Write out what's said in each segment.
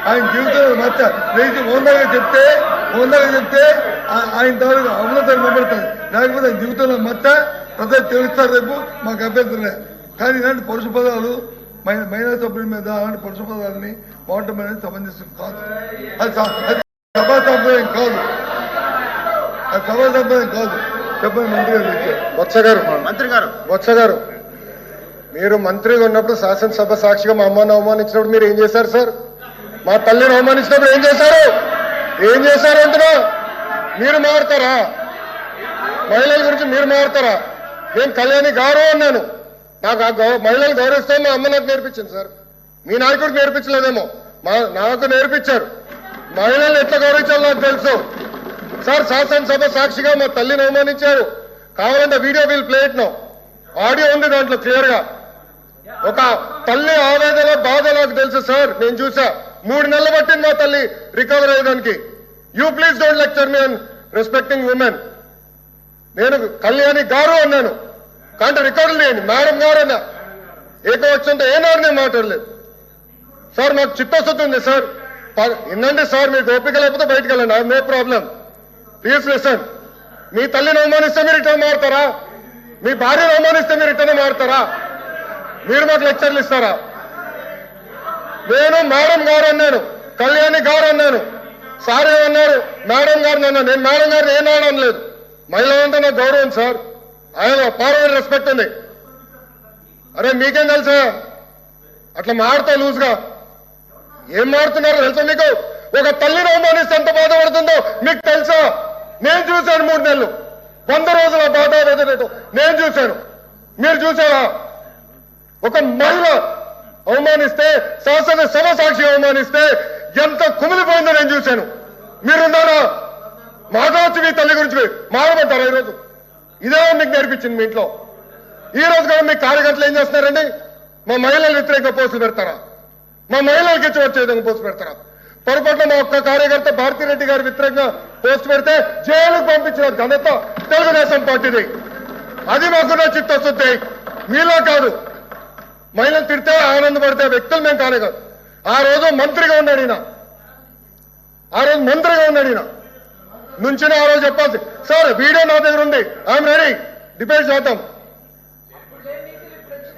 ఆయన జీవితంలో మచ్చ లేచి ఓందాగా చెప్తే ఆయన తాలూకు అమలతను నిలబడతారు. లేకపోతే ఆయన జీవితంలో మచ్చ ప్రజలు తెలుస్తారు. రేపు మాకు అభ్యంతరలే. కానీ ఇలాంటి పరుష పదాలు మహిళా సభ్యుల మీద అలాంటి పరుష పదాలని వాడటం అనేది సమంజసం కాదు. అది సభా సంప్రదాయం కాదు. చెప్పండి బొత్స గారు మీరు మంత్రిగా ఉన్నప్పుడు శాసనసభ సాక్షిగా మా అమ్మని అవమానించినప్పుడు మీరు ఏం చేశారు సార్? మా తల్లిని అవమానించినప్పుడు ఏం చేశారు అంటున్నా? మీరు మారుతారా? మహిళల గురించి మీరు మారుతారా? నేను కళ్యాణి గారు అన్నాను. నాకు మహిళలు గౌరవిస్తాం మా అమ్మ నాకు నేర్పించింది సార్. మీ నాయకుడికి నేర్పించలేదేమో, నాకు నేర్పించారు. మహిళలు ఎట్లా గౌరవించాలో నాకు తెలుసు సార్. శాసనసభ సాక్షిగా మా తల్లిని అవమానించారు. కావాలంటే video will play it now. Audio ఉంది దాంట్లో క్లియర్ గా. ఒక తల్లి ఆవేదన బాధ నాకు తెలుసు సార్. నేను చూసా. 3 నెలలు పట్టింది మా తల్లి రికవర్ అయ్యేదానికి. You please don't lecture me on respecting women. నేను కళ్యాణి గారు అన్నాను. కానీ రికార్డులు లేని మేడం గారు అన్నా. ఏకవచనంతో ఏనాడు నేను మాట్లాడలేదు సార్. నాకు చిత్తశుద్ధి ఉంది సార్. వినండి సార్, మీకు ఓపిక లేకపోతే బయటకు వెళ్ళండి. No problem. Please listen. మీ తల్లిని అవమానిస్తే మీరు రిటర్న్ మారుతారా? మీ భార్యను అవమానిస్తే మీరు రిటర్న్ మారుతారా? మీరు మాకు లెక్చర్లు ఇస్తారా? నేను మేడం గారు అన్నాను, కళ్యాణి గారు అన్నాను. సార్ ఏమన్నారు? మేడం గారిని అన్నాను. నేను మేడం గారిని ఏనాడు అనలేదు. మహిళ అంటే నాకు గౌరవం సార్. ఆయన పార్వల్ రెస్పెక్ట్ ఉంది. అరే మీకేం తెలుసా? అట్లా మారుతా లూజ్గా ఏం మారుతున్నారో తెలుసా మీకు? ఒక తల్లిని అవమానిస్తే ఎంత బాధపడుతుందో మీకు తెలుసా? నేను చూశాను 3 నెలలు 100 రోజుల బాధ నేను చూశాను. మీరు చూసారా? ఒక మహిళ అవమానిస్తే, శాసనసభ సాక్షి అవమానిస్తే ఎంత కుమిలిపోయిందో నేను చూశాను. మీరున్నారా? మాట్లాడచ్చు మీ తల్లి గురించి మాట్లాడతారా? ఈరోజు ఇదే మీకు నేర్పించింది మీ ఇంట్లో. ఈ రోజు కూడా మీ కార్యకర్తలు ఏం చేస్తున్నారండి? మా మహిళలు వ్యతిరేకంగా పోస్టులు పెడతారా? మా మహిళలకి ఇచ్చి వచ్చే విధంగా పోస్టు పెడతారా? పొరపాటున మా ఒక్క కార్యకర్త భారతిరెడ్డి గారి వ్యతిరేకంగా పోస్ట్ పెడితే జైలుకు పంపించిన ఘనత తెలుగుదేశం పార్టీది. అది మాకున్న చిత్తశుద్ధి. మీలో కాదు. మహిళలు తిడితే ఆనందపడితే వ్యక్తులు మేము కానే కాదు. ఆ రోజు మంత్రిగా ఉన్నాడు ఈయన. నుంచి ఆ రోజు చెప్పాల్సి సార్. వీడియో నా దగ్గర ఉంది. I'm ready. డిబేట్ చేద్దాం.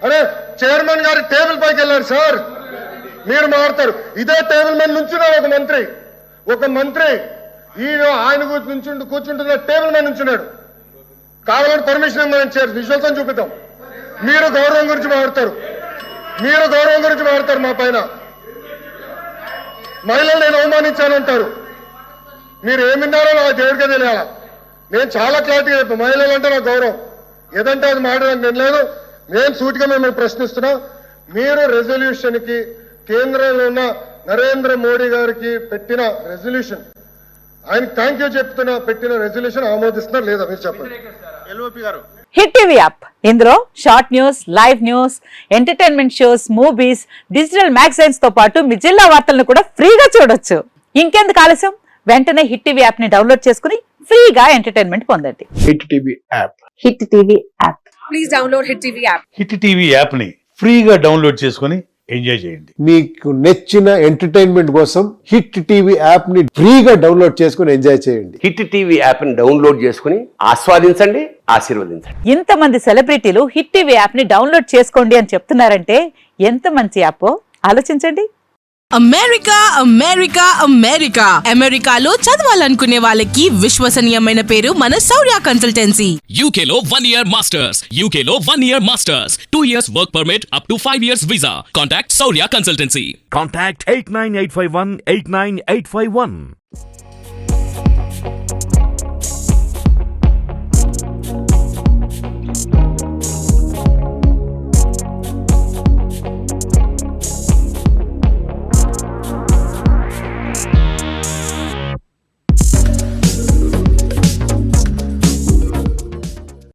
అరే చైర్మన్ గారి టేబుల్ పైకి వెళ్ళారు సార్. మీరు మారుతారు. ఇదే టేబుల్ మీద నుంచున్నాడు ఒక మంత్రి. ఈయన ఆయన కూర్చుంటున్న టేబుల్ మీద నుంచున్నాడు. కావాలంటే పర్మిషన్ ఇవ్వమని విజువల్స్ అని చూపిద్దాం. మీరు గౌరవం గురించి మారుతారు మా పైన. మహిళలు నేను అవమానించానంటారు. మీరు ఏమిన్నారో నా దేవుడికే తెలియాలా. నేను చాలా క్లారిటీగా చెప్పాను. మహిళలు అంటే నా గౌరవం. ఏదంటే అది మాట్లాడడానికి నేను లేదు. నేను సూటిగా మిమ్మల్ని ప్రశ్నిస్తున్నా. మీరు రెజల్యూషన్ కి కేంద్రంలో ఉన్న నరేంద్ర మోడీ గారికి పెట్టిన రెజల్యూషన్, ఆయనకి థ్యాంక్ యూ చెప్తున్నా, పెట్టిన రెజల్యూషన్ ఆమోదిస్తున్నారు లేదా మీరు చెప్పండి. ఎల్ఓపి గారు. హిట్ టీవీ యాప్ ఇందులో short news, live news, entertainment shows, movies, digital magazines తో పాటు మీ జిల్లా వార్తలను కూడా ఫ్రీగా చూడొచ్చు. ఇంకెందుకు ఆలస్యం? వెంటనే హిట్ టీవీ యాప్ ని డౌన్లోడ్ చేసుకుని ఫ్రీగా ఎంటర్టైన్మెంట్ పొందండి. Hit TV app. Hit TV app. Please download hit TV app. Hit TV app ని ఫ్రీగా డౌన్లోడ్ చేసుకుని ఎంజాయ్ చేయండి. మీకు నచ్చిన ఎంటర్టైన్మెంట్ కోసం హిట్ టీవీ యాప్ ని ఫ్రీగా డౌన్లోడ్ చేసుకుని ఎంజాయ్ చేయండి. హిట్ టీవీ యాప్ ని డౌన్లోడ్ చేసుకుని ఆస్వాదించండి, ఆశీర్వదించండి. ఇంతమంది సెలబ్రిటీలు హిట్ టీవీ యాప్ ని డౌన్లోడ్ చేసుకోండి అని చెప్తున్నారంటే ఎంత మంచి యాప్ ఆలోచించండి. అమెరికాలో చదవాలనుకునే వాళ్ళకి విశ్వసనీయమైన పేరు మన శౌర్య కన్సల్టెన్సీ. UK లో 1 year masters, 2 years work permit up to 5 years visa. Contact Saurya Consultancy. Contact 89851 89851.